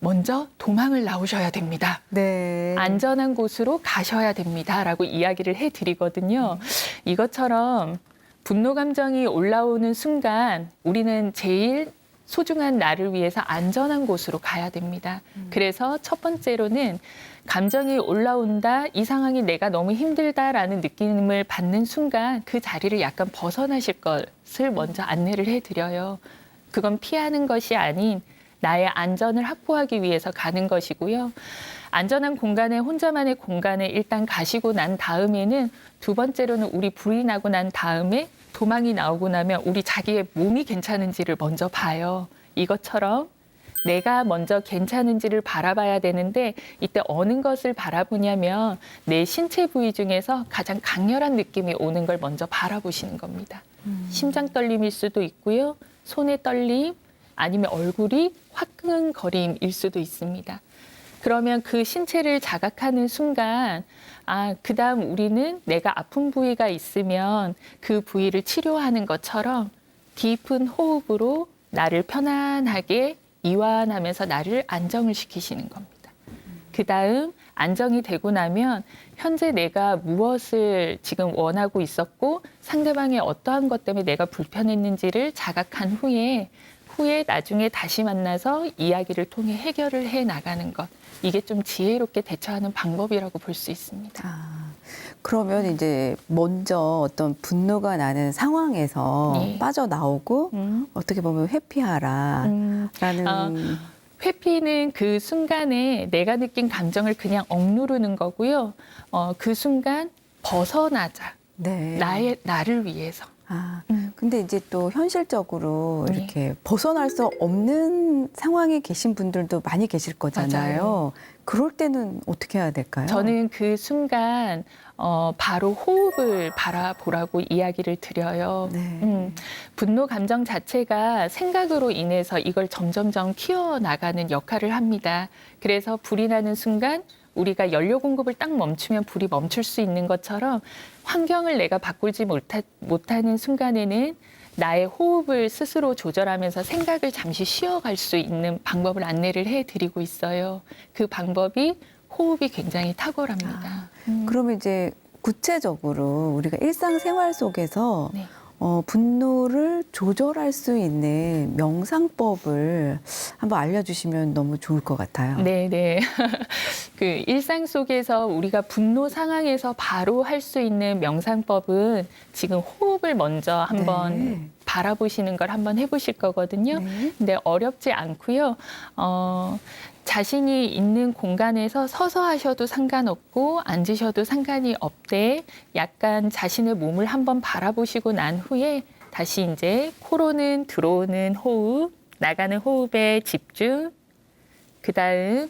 먼저 도망을 나오셔야 됩니다. 네. 안전한 곳으로 가셔야 됩니다라고 이야기를 해드리거든요. 이것처럼 분노 감정이 올라오는 순간 우리는 제일 소중한 나를 위해서 안전한 곳으로 가야 됩니다. 그래서 첫 번째로는 감정이 올라온다, 이 상황이 내가 너무 힘들다라는 느낌을 받는 순간 그 자리를 약간 벗어나실 것을 먼저 안내를 해드려요. 그건 피하는 것이 아닌 나의 안전을 확보하기 위해서 가는 것이고요. 안전한 공간에 혼자만의 공간에 일단 가시고 난 다음에는 두 번째로는 우리 불이 나고 난 다음에 도망이 나오고 나면 우리 자기의 몸이 괜찮은지를 먼저 봐요. 이것처럼 내가 먼저 괜찮은지를 바라봐야 되는데 이때 어느 것을 바라보냐면 내 신체 부위 중에서 가장 강렬한 느낌이 오는 걸 먼저 바라보시는 겁니다. 심장 떨림일 수도 있고요. 손의 떨림, 아니면 얼굴이 화끈거림일 수도 있습니다. 그러면 그 신체를 자각하는 순간 그다음 우리는 내가 아픈 부위가 있으면 그 부위를 치료하는 것처럼 깊은 호흡으로 나를 편안하게 이완하면서 나를 안정을 시키시는 겁니다. 그다음 안정이 되고 나면 현재 내가 무엇을 지금 원하고 있었고 상대방의 어떠한 것 때문에 내가 불편했는지를 자각한 후에 나중에 다시 만나서 이야기를 통해 해결을 해 나가는 것. 이게 좀 지혜롭게 대처하는 방법이라고 볼 수 있습니다. 그러면 이제 먼저 어떤 분노가 나는 상황에서 네. 빠져나오고 어떻게 보면 회피하라라는 회피는 그 순간에 내가 느낀 감정을 그냥 억누르는 거고요. 그 순간 벗어나자. 네. 나를 위해서. 근데 이제 또 현실적으로 네. 이렇게 벗어날 수 없는 상황에 계신 분들도 많이 계실 거잖아요. 맞아요. 그럴 때는 어떻게 해야 될까요? 저는 그 순간 바로 호흡을 바라보라고 이야기를 드려요. 네. 분노 감정 자체가 생각으로 인해서 이걸 점점점 키워나가는 역할을 합니다. 그래서 불이 나는 순간 우리가 연료 공급을 딱 멈추면 불이 멈출 수 있는 것처럼 환경을 내가 바꾸지 못하는 순간에는 나의 호흡을 스스로 조절하면서 생각을 잠시 쉬어갈 수 있는 방법을 안내를 해드리고 있어요. 그 방법이 호흡이 굉장히 탁월합니다. 그러면 이제 구체적으로 우리가 일상생활 속에서 네. 분노를 조절할 수 있는 명상법을 한번 알려주시면 너무 좋을 것 같아요. 네. 그 일상 속에서 우리가 분노 상황에서 바로 할 수 있는 명상법은 지금 호흡을 먼저 한번 네. 바라보시는 걸 한번 해보실 거거든요. 네. 근데 어렵지 않고요. 자신이 있는 공간에서 서서 하셔도 상관없고 앉으셔도 상관이 없대. 약간 자신의 몸을 한번 바라보시고 난 후에 다시 이제 코로는 들어오는 호흡, 나가는 호흡에 집중. 그다음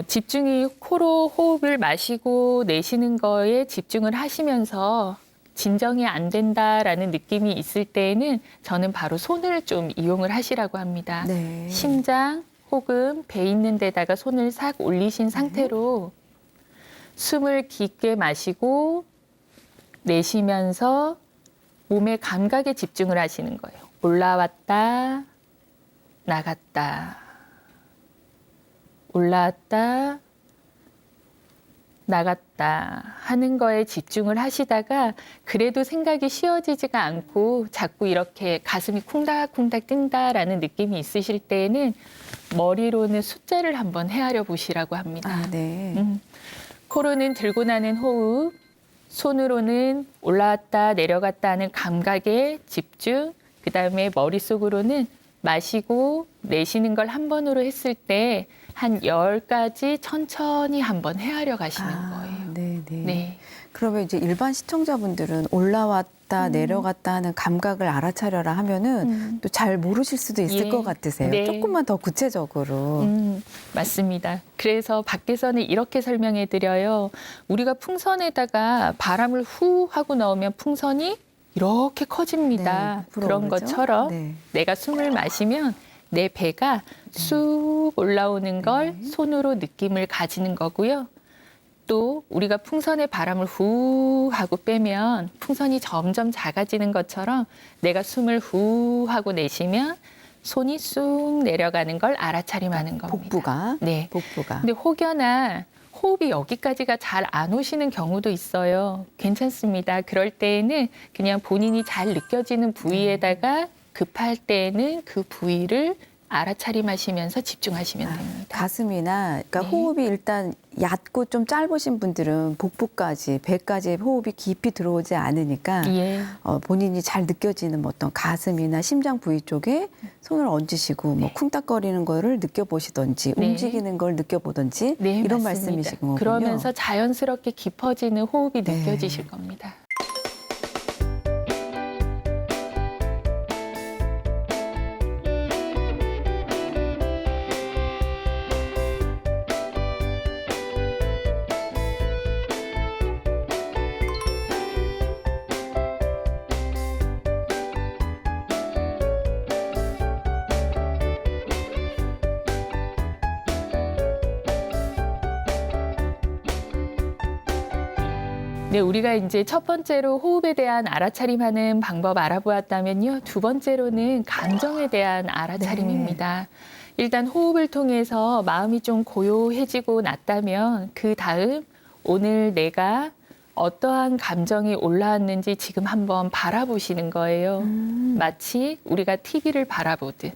집중이 코로 호흡을 마시고 내쉬는 거에 집중을 하시면서 진정이 안 된다라는 느낌이 있을 때에는 저는 바로 손을 좀 이용을 하시라고 합니다. 네. 심장 혹은 배 있는 데다가 손을 싹 올리신 상태로 숨을 깊게 마시고 내쉬면서 몸의 감각에 집중을 하시는 거예요. 올라왔다, 나갔다, 올라왔다, 나갔다 하는 거에 집중을 하시다가 그래도 생각이 쉬어지지가 않고 자꾸 이렇게 가슴이 쿵닥쿵닥 뛴다라는 느낌이 있으실 때에는 머리로는 숫자를 한번 헤아려 보시라고 합니다. 아, 네. 코로는 들고 나는 호흡, 손으로는 올라왔다 내려갔다 하는 감각에 집중, 그다음에 머릿속으로는 마시고 내쉬는 걸 한 번으로 했을 때 한 10가지 천천히 한번 헤아려 가시는 거예요. 네. 네. 그러면 이제 일반 시청자분들은 올라왔다 내려갔다 하는 감각을 알아차려라 하면은 또 잘 모르실 수도 있을 예. 것 같으세요. 네. 조금만 더 구체적으로. 맞습니다. 그래서 밖에서는 이렇게 설명해 드려요. 우리가 풍선에다가 바람을 후 하고 넣으면 풍선이 이렇게 커집니다. 네, 그런 불어오르죠? 것처럼 네. 내가 숨을 마시면 내 배가 쑥 올라오는 걸 손으로 느낌을 가지는 거고요. 또 우리가 풍선에 바람을 후 하고 빼면 풍선이 점점 작아지는 것처럼 내가 숨을 후 하고 내쉬면 손이 쑥 내려가는 걸 알아차림하는 겁니다. 복부가. 네. 복부가. 근데 혹여나 호흡이 여기까지가 잘 안 오시는 경우도 있어요. 괜찮습니다. 그럴 때에는 그냥 본인이 잘 느껴지는 부위에다가 급할 때에는 그 부위를 알아차림하시면서 집중하시면 됩니다. 가슴이나 그러니까 네. 호흡이 일단 얕고 좀 짧으신 분들은 복부까지 배까지 호흡이 깊이 들어오지 않으니까 예. 본인이 잘 느껴지는 뭐 어떤 가슴이나 심장 부위 쪽에 손을 얹으시고 뭐 쿵딱거리는 거를 느껴보시던지 네. 움직이는 걸 느껴보던지 네, 이런 맞습니다. 말씀이신 거군요. 그러면서 자연스럽게 깊어지는 호흡이 네. 느껴지실 겁니다. 네, 우리가 이제 첫 번째로 호흡에 대한 알아차림하는 방법 알아보았다면요. 두 번째로는 감정에 대한 알아차림입니다. 일단 호흡을 통해서 마음이 좀 고요해지고 났다면 그 다음 오늘 내가 어떠한 감정이 올라왔는지 지금 한번 바라보시는 거예요. 마치 우리가 TV를 바라보듯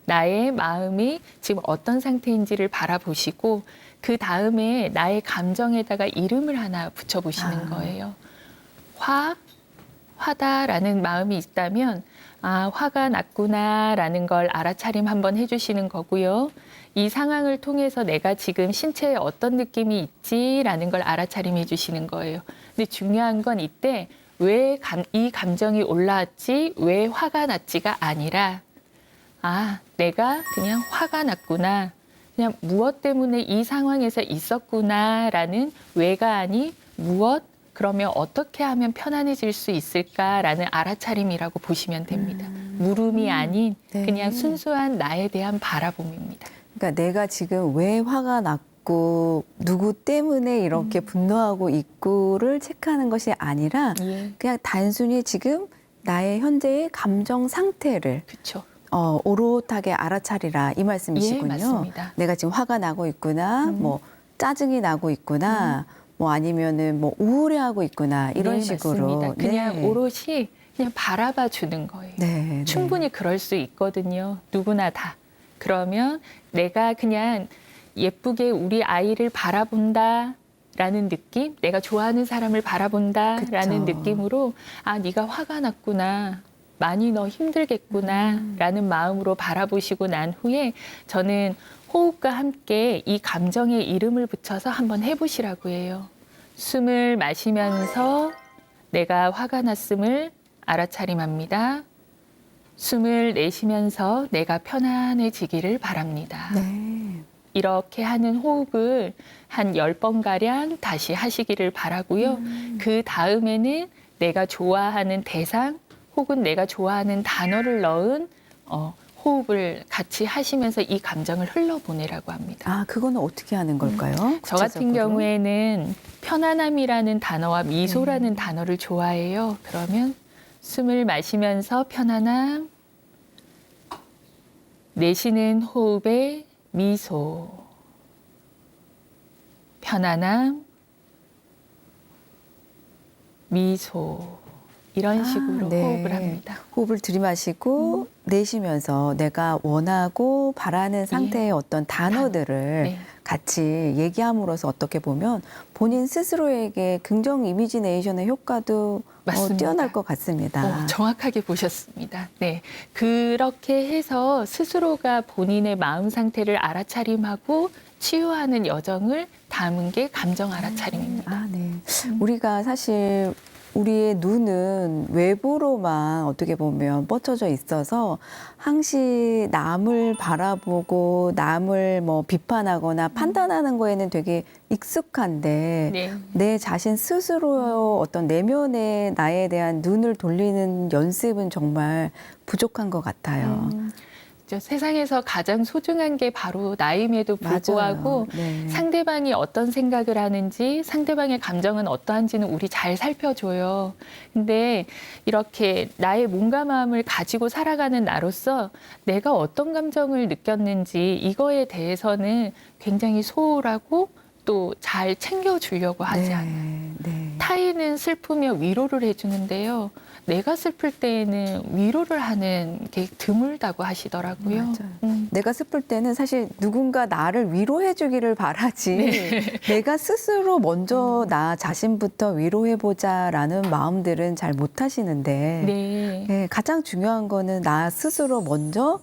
나의 마음이 지금 어떤 상태인지를 바라보시고 그 다음에 나의 감정에다가 이름을 하나 붙여보시는 거예요. 화다라는 마음이 있다면 아, 화가 났구나라는 걸 알아차림 한번 해주시는 거고요. 이 상황을 통해서 내가 지금 신체에 어떤 느낌이 있지라는 걸 알아차림해 주시는 거예요. 근데 중요한 건 이때 왜 이 감정이 올라왔지, 왜 화가 났지가 아니라 아, 내가 그냥 화가 났구나. 그냥 무엇 때문에 이 상황에서 있었구나라는 왜가 아니 무엇, 그러면 어떻게 하면 편안해질 수 있을까라는 알아차림이라고 보시면 됩니다. 물음이 아닌 네. 그냥 순수한 나에 대한 바라봄입니다. 그러니까 내가 지금 왜 화가 났고 누구 때문에 이렇게 분노하고 있고를 체크하는 것이 아니라 예, 그냥 단순히 지금 나의 현재의 감정 상태를 그렇죠. 오롯하게 알아차리라 이 말씀이시군요. 예, 맞습니다. 내가 지금 화가 나고 있구나, 뭐 짜증이 나고 있구나, 뭐 아니면은 뭐 우울해하고 있구나 이런 네, 식으로 맞습니다. 그냥 네. 오롯이 그냥 바라봐 주는 거예요. 네, 충분히 그럴 수 있거든요. 누구나 다. 그러면 내가 그냥 예쁘게 우리 아이를 바라본다. 라는 느낌, 내가 좋아하는 사람을 바라본다라는 그쵸. 느낌으로 아, 네가 화가 났구나, 많이 너 힘들겠구나라는 마음으로 바라보시고 난 후에 저는 호흡과 함께 이 감정에 이름을 붙여서 한번 해보시라고 해요. 숨을 마시면서 내가 화가 났음을 알아차림합니다. 숨을 내쉬면서 내가 편안해지기를 바랍니다. 네. 이렇게 하는 호흡을 한 10번가량 다시 하시기를 바라고요. 그 다음에는 내가 좋아하는 대상 혹은 내가 좋아하는 단어를 넣은 호흡을 같이 하시면서 이 감정을 흘러보내라고 합니다. 아, 그거는 어떻게 하는 걸까요? 저 같은 구체적으로? 경우에는 편안함이라는 단어와 미소라는 단어를 좋아해요. 그러면 숨을 마시면서 편안함, 내쉬는 호흡에 미소, 편안함, 미소 이런 식으로 네. 호흡을 합니다. 호흡을 들이마시고 내쉬면서 내가 원하고 바라는 상태의 어떤 단어들을 네. 같이 얘기함으로써 어떻게 보면 본인 스스로에게 긍정 이미지 네이션의 효과도 맞습니다. 뛰어날 것 같습니다. 정확하게 보셨습니다. 네, 그렇게 해서 스스로가 본인의 마음 상태를 알아차림하고 치유하는 여정을 담은 게 감정 알아차림입니다. 아, 네. 우리가 사실 우리의 눈은 외부로만 어떻게 보면 뻗쳐져 있어서 항시 남을 바라보고 남을 뭐 비판하거나 판단하는 거에는 되게 익숙한데 네. 내 자신 스스로 어떤 내면의 나에 대한 눈을 돌리는 연습은 정말 부족한 것 같아요. 세상에서 가장 소중한 게 바로 나임에도 불구하고 맞아요. 네. 상대방이 어떤 생각을 하는지 상대방의 감정은 어떠한지는 우리 잘 살펴줘요. 근데 이렇게 나의 몸과 마음을 가지고 살아가는 나로서 내가 어떤 감정을 느꼈는지 이거에 대해서는 굉장히 소홀하고 또 잘 챙겨주려고 하지 않아요. 네. 타인은 슬프며 위로를 해주는데요. 내가 슬플 때에는 위로를 하는 게 드물다고 하시더라고요. 맞아요. 내가 슬플 때는 사실 누군가 나를 위로해 주기를 바라지 내가 스스로 먼저 나 자신부터 위로해 보자라는 마음들은 잘 못 하시는데 네. 네, 가장 중요한 거는 나 스스로 먼저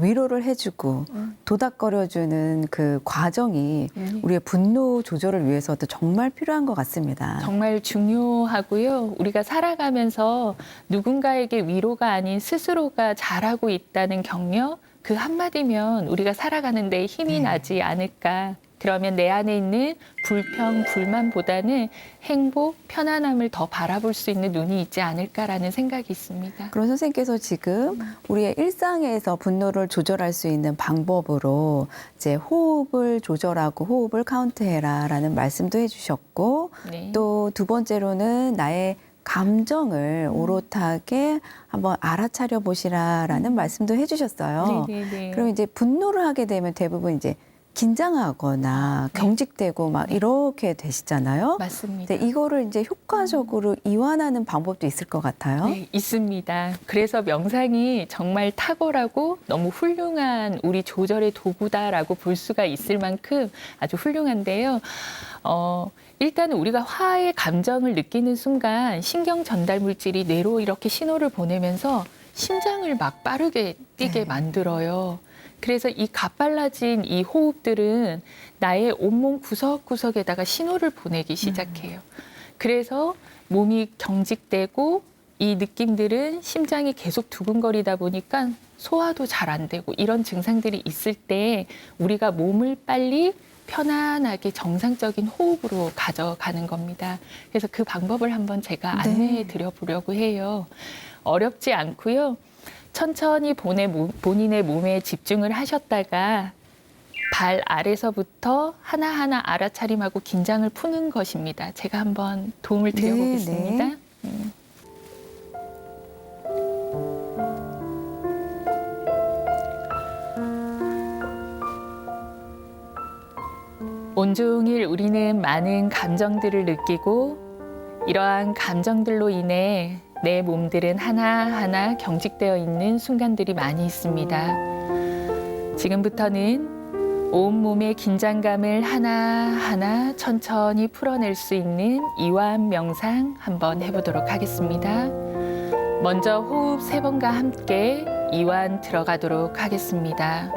위로를 해주고 도닥거려주는 그 과정이 우리의 분노 조절을 위해서도 정말 필요한 것 같습니다. 정말 중요하고요. 우리가 살아가면서 누군가에게 위로가 아닌 스스로가 잘하고 있다는 격려, 그 한마디면 우리가 살아가는 데 힘이 나지 않을까. 그러면 내 안에 있는 불평, 불만보다는 행복, 편안함을 더 바라볼 수 있는 눈이 있지 않을까라는 생각이 있습니다. 그럼 선생님께서 지금 우리의 일상에서 분노를 조절할 수 있는 방법으로 이제 호흡을 조절하고 호흡을 카운트해라라는 말씀도 해주셨고 네. 또 두 번째로는 나의 감정을 오롯하게 한번 알아차려 보시라라는 말씀도 해주셨어요. 네네네. 그럼 이제 분노를 하게 되면 대부분 이제 긴장하거나 네. 경직되고 막 이렇게 되시잖아요. 맞습니다. 근데 이거를 이제 효과적으로 이완하는 방법도 있을 것 같아요. 네, 있습니다. 그래서 명상이 정말 탁월하고 너무 훌륭한 우리 조절의 도구다라고 볼 수가 있을 만큼 아주 훌륭한데요. 일단은 우리가 화의 감정을 느끼는 순간 신경 전달 물질이 뇌로 이렇게 신호를 보내면서 심장을 막 빠르게 뛰게 네. 만들어요. 그래서 이 가빨라진 이 호흡들은 나의 온몸 구석구석에다가 신호를 보내기 시작해요. 그래서 몸이 경직되고 이 느낌들은 심장이 계속 두근거리다 보니까 소화도 잘 안 되고 이런 증상들이 있을 때 우리가 몸을 빨리 편안하게 정상적인 호흡으로 가져가는 겁니다. 그래서 그 방법을 한번 제가 안내해 드려 보려고 해요. 어렵지 않고요. 천천히 본인의 몸에 집중을 하셨다가 발 아래서부터 하나하나 알아차림하고 긴장을 푸는 것입니다. 제가 한번 도움을 드려보겠습니다. 네. 온종일 우리는 많은 감정들을 느끼고 이러한 감정들로 인해 내 몸들은 하나하나 경직되어 있는 순간들이 많이 있습니다. 지금부터는 온몸의 긴장감을 하나하나 천천히 풀어낼 수 있는 이완 명상 한번 해보도록 하겠습니다. 먼저 호흡 3번과 함께 이완 들어가도록 하겠습니다.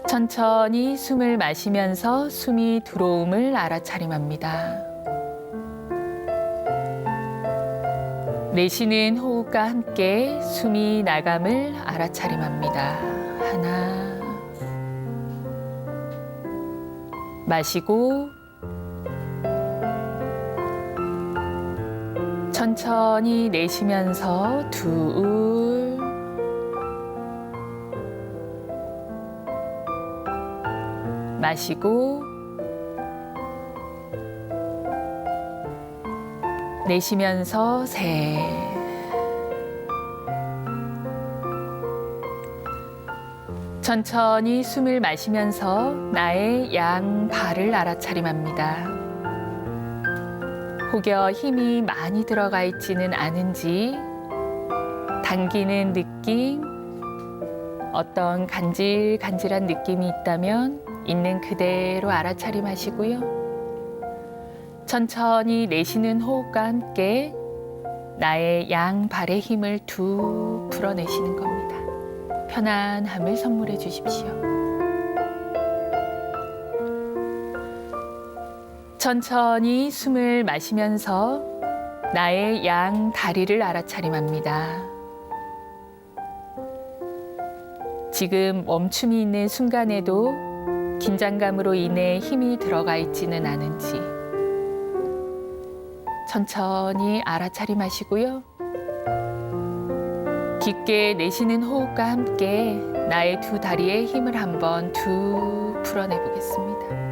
천천히 숨을 마시면서 숨이 들어옴을 알아차림합니다. 내쉬는 호흡과 함께 숨이 나감을 알아차림합니다. 하나, 마시고 천천히 내쉬면서 둘, 마시고 내쉬면서 셋, 천천히 숨을 마시면서 나의 양 발을 알아차림합니다. 혹여 힘이 많이 들어가 있지는 않은지 당기는 느낌, 어떤 간질간질한 느낌이 있다면 있는 그대로 알아차림하시고요. 천천히 내쉬는 호흡과 함께 나의 양 발의 힘을 툭 풀어내시는 겁니다. 편안함을 선물해 주십시오. 천천히 숨을 마시면서 나의 양 다리를 알아차림합니다. 지금 멈춤이 있는 순간에도 긴장감으로 인해 힘이 들어가 있지는 않은지 천천히 알아차림하시고요. 깊게 내쉬는 호흡과 함께 나의 두 다리의 힘을 한번 툭 풀어내 보겠습니다.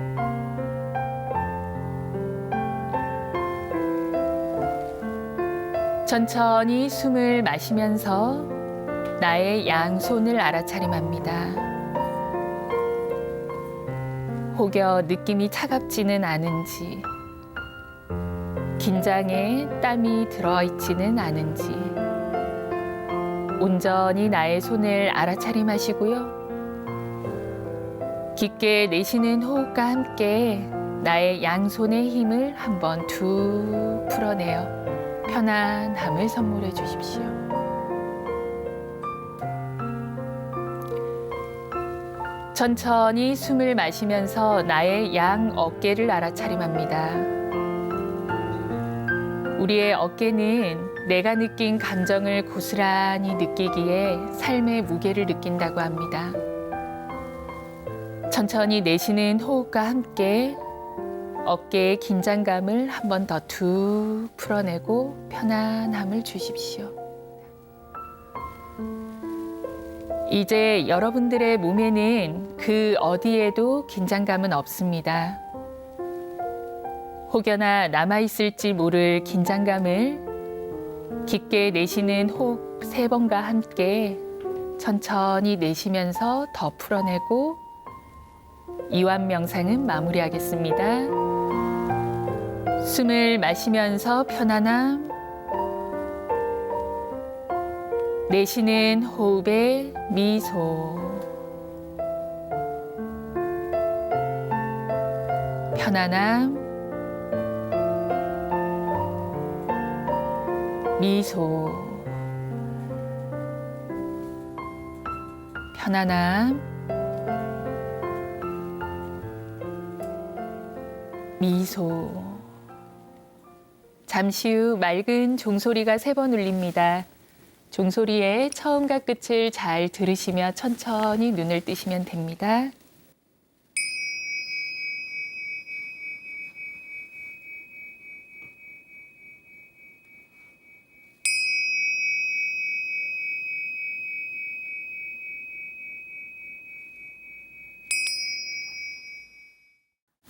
천천히 숨을 마시면서 나의 양손을 알아차림합니다. 혹여 느낌이 차갑지는 않은지, 긴장에 땀이 들어있지는 않은지, 온전히 나의 손을 알아차림하시고요. 깊게 내쉬는 호흡과 함께 나의 양손의 힘을 한번 툭 풀어내어 편안함을 선물해 주십시오. 천천히 숨을 마시면서 나의 양 어깨를 알아차림합니다. 우리의 어깨는 내가 느낀 감정을 고스란히 느끼기에 삶의 무게를 느낀다고 합니다. 천천히 내쉬는 호흡과 함께 어깨의 긴장감을 한 번 더 툭 풀어내고 편안함을 주십시오. 이제 여러분들의 몸에는 그 어디에도 긴장감은 없습니다. 혹여나 남아있을지 모를 긴장감을 깊게 내쉬는 호흡 3번과 함께 천천히 내쉬면서 더 풀어내고 이완 명상은 마무리하겠습니다. 숨을 마시면서 편안함, 내쉬는 호흡에 미소, 편안함, 미소, 편안함, 미소. 잠시 후 맑은 종소리가 3번 울립니다. 종소리의 처음과 끝을 잘 들으시며 천천히 눈을 뜨시면 됩니다.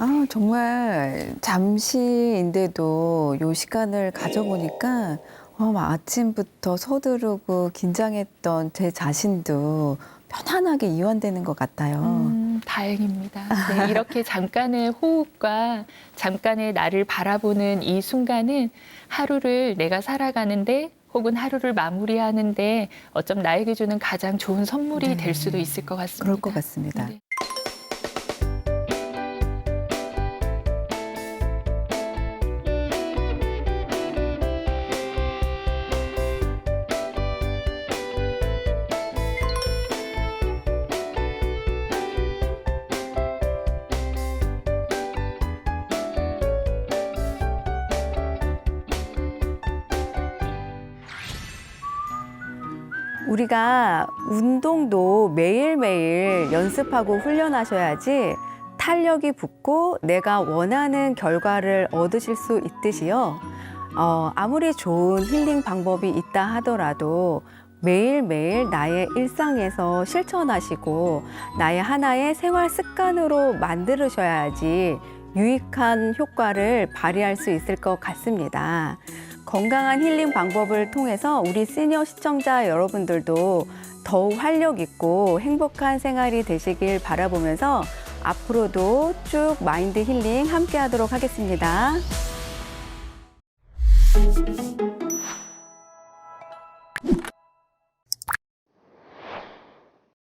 아, 정말 잠시인데도 요 시간을 가져보니까 막 아침부터 서두르고 긴장했던 제 자신도 편안하게 이완되는 것 같아요. 다행입니다. 네, 이렇게 잠깐의 호흡과 잠깐의 나를 바라보는 이 순간은 하루를 내가 살아가는데 혹은 하루를 마무리하는데 어쩜 나에게 주는 가장 좋은 선물이 네. 될 수도 있을 것 같습니다. 그럴 것 같습니다. 네. 우리가 운동도 매일매일 연습하고 훈련하셔야지 탄력이 붙고 내가 원하는 결과를 얻으실 수 있듯이요. 아무리 좋은 힐링 방법이 있다 하더라도 매일매일 나의 일상에서 실천하시고 나의 하나의 생활 습관으로 만들으셔야지 유익한 효과를 발휘할 수 있을 것 같습니다. 건강한 힐링 방법을 통해서 우리 시니어 시청자 여러분들도 더욱 활력 있고 행복한 생활이 되시길 바라보면서 앞으로도 쭉 마인드 힐링 함께 하도록 하겠습니다.